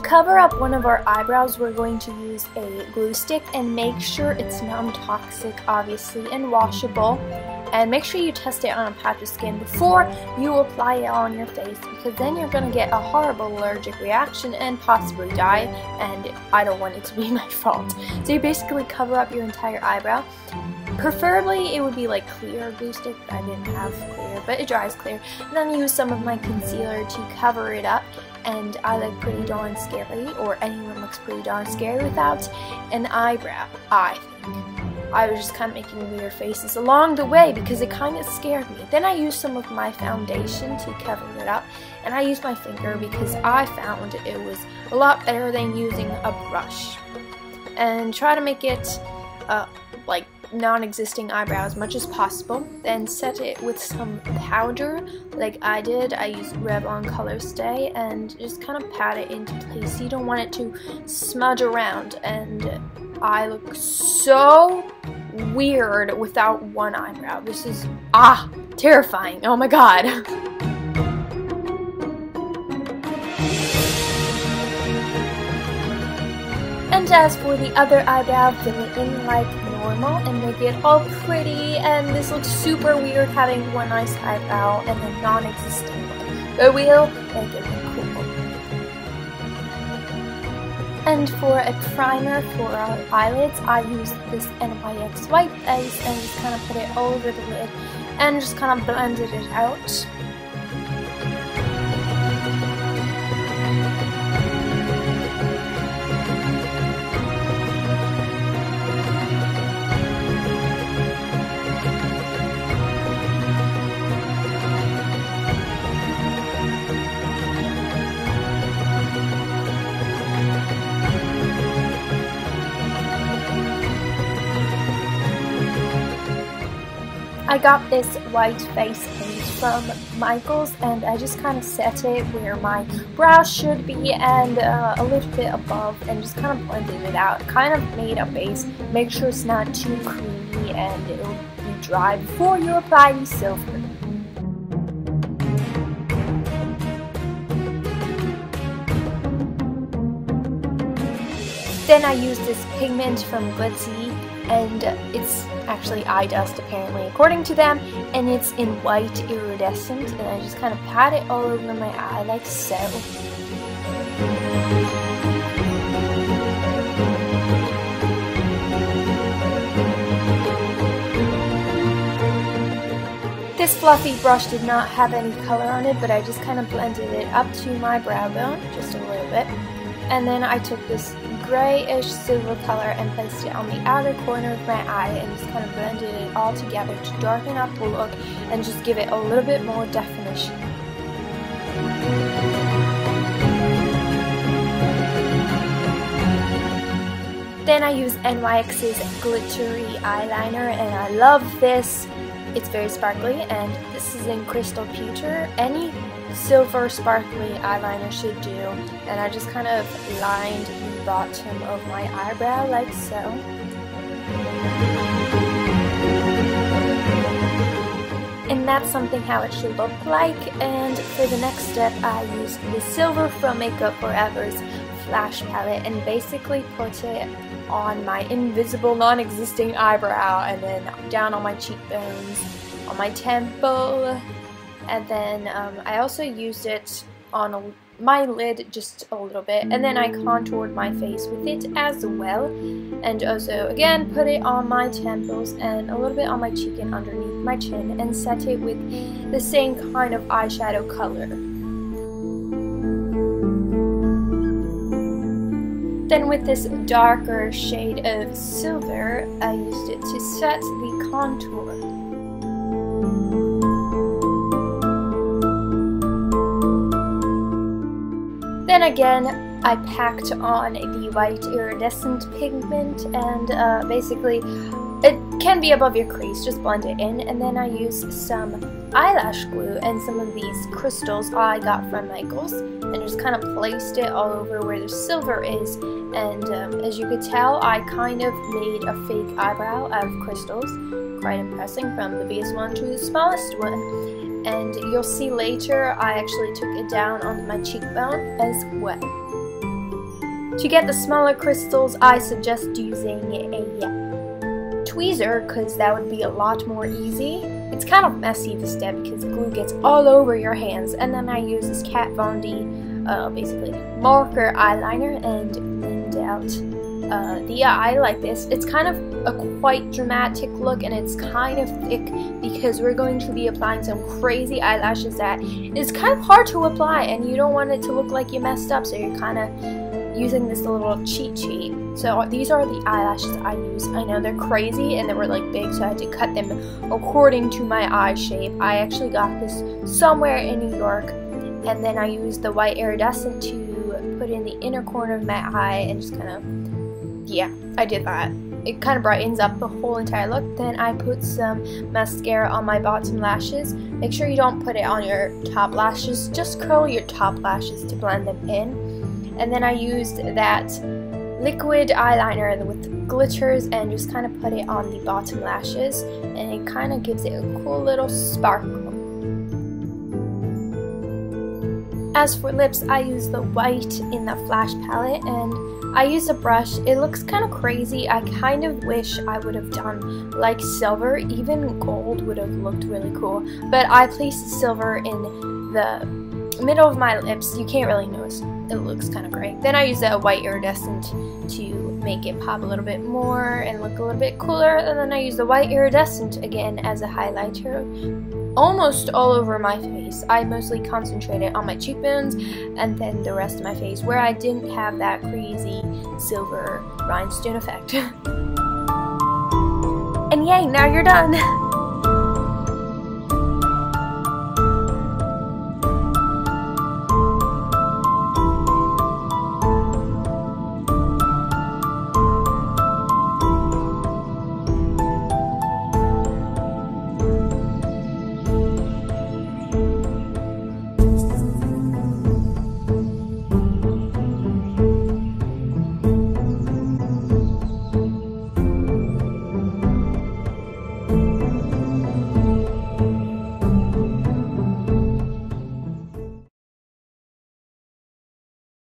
cover up one of our eyebrows, we're going to use a glue stick, and make sure it's non-toxic, obviously, and washable. And make sure you test it on a patch of skin before you apply it on your face, because then you're going to get a horrible allergic reaction and possibly die, and I don't want it to be my fault. So you basically cover up your entire eyebrow. Preferably it would be like clear glue stick, but I didn't have clear, but it dries clear. And then use some of my concealer to cover it up, and I look pretty darn scary, or anyone looks pretty darn scary without an eyebrow, I think. I was just kind of making weird faces along the way because it kind of scared me. Then I used some of my foundation to cover it up, and I used my finger because I found it was a lot better than using a brush. And try to make it like non-existing eyebrow as much as possible. Then set it with some powder like I did. I used Revlon Color Stay and just kind of pat it into place. You don't want it to smudge around, and I look so weird without one eyebrow. This is terrifying. Oh my god. And as for the other eyebrow, fill it in like normal and make it all pretty. And this looks super weird having one nice eyebrow and a non-existent one, but we'll make it look cool. And for a primer for our eyelids, I use this NYX white base and just kind of put it all over the lid and just kind of blended it out. I got this white face paint from Michael's, and I just kind of set it where my brow should be and a little bit above, and just kind of blended it out. Kind of made a base. Make sure it's not too creamy and it'll be dry before you apply the silver. Then I used this pigment from Glitzy, and it's actually eye dust apparently according to them, and it's in white iridescent, and I just kind of pat it all over my eye like so. This fluffy brush did not have any color on it, but I just kind of blended it up to my brow bone, just a little bit. And then I took this grayish silver color and placed it on the outer corner of my eye and just kind of blended it all together to darken up the look and just give it a little bit more definition. Then I use NYX's glittery eyeliner, and I love this. It's very sparkly, and this is in Crystal Pewter. Any silver sparkly eyeliner should do, and I just kind of lined the bottom of my eyebrow like so. And that's something how it should look like. And for the next step, I used the silver from Makeup Forever's Flash palette and basically put it on my invisible non-existing eyebrow, and then down on my cheekbones, on my temple. And then I also used it on my lid just a little bit, and then I contoured my face with it as well, and also again put it on my temples and a little bit on my cheek and underneath my chin, and set it with the same kind of eyeshadow color. Then with this darker shade of silver, I used it to set the contour. Then again, I packed on the white iridescent pigment, and basically it can be above your crease, just blend it in. And then I used some eyelash glue and some of these crystals I got from Michael's, and just kind of placed it all over where the silver is. And as you could tell, I kind of made a fake eyebrow out of crystals, quite impressive, from the biggest one to the smallest one. And you'll see later I actually took it down on my cheekbone as well. To get the smaller crystals, I suggest using a tweezer, because that would be a lot more easy. It's kind of messy this step because glue gets all over your hands. And then I use this Kat Von D basically marker eyeliner and blend out the eye like this. It's kind of a quite dramatic look, and it's kind of thick because we're going to be applying some crazy eyelashes that is kind of hard to apply, and you don't want it to look like you messed up, so you're kind of using this little cheat sheet. So these are the eyelashes I use. I know they're crazy and they were like big, so I had to cut them according to my eye shape. I actually got this somewhere in New York, and then I used the white iridescent to put in the inner corner of my eye and just kind of, yeah, I did that. It kind of brightens up the whole entire look. Then I put some mascara on my bottom lashes. Make sure you don't put it on your top lashes, just curl your top lashes to blend them in. And then I used that liquid eyeliner with glitters and just kind of put it on the bottom lashes, and it kind of gives it a cool little sparkle. As for lips, I use the white in the Flash palette, and I use a brush. It looks kind of crazy. I kind of wish I would have done like silver. Even gold would have looked really cool, but I placed silver in the middle of my lips. You can't really notice. It looks kind of great. Then I use a white iridescent to make it pop a little bit more and look a little bit cooler. And then I use the white iridescent again as a highlighter almost all over my face. I mostly concentrated on my cheekbones and then the rest of my face where I didn't have that crazy silver rhinestone effect. And yay, now you're done!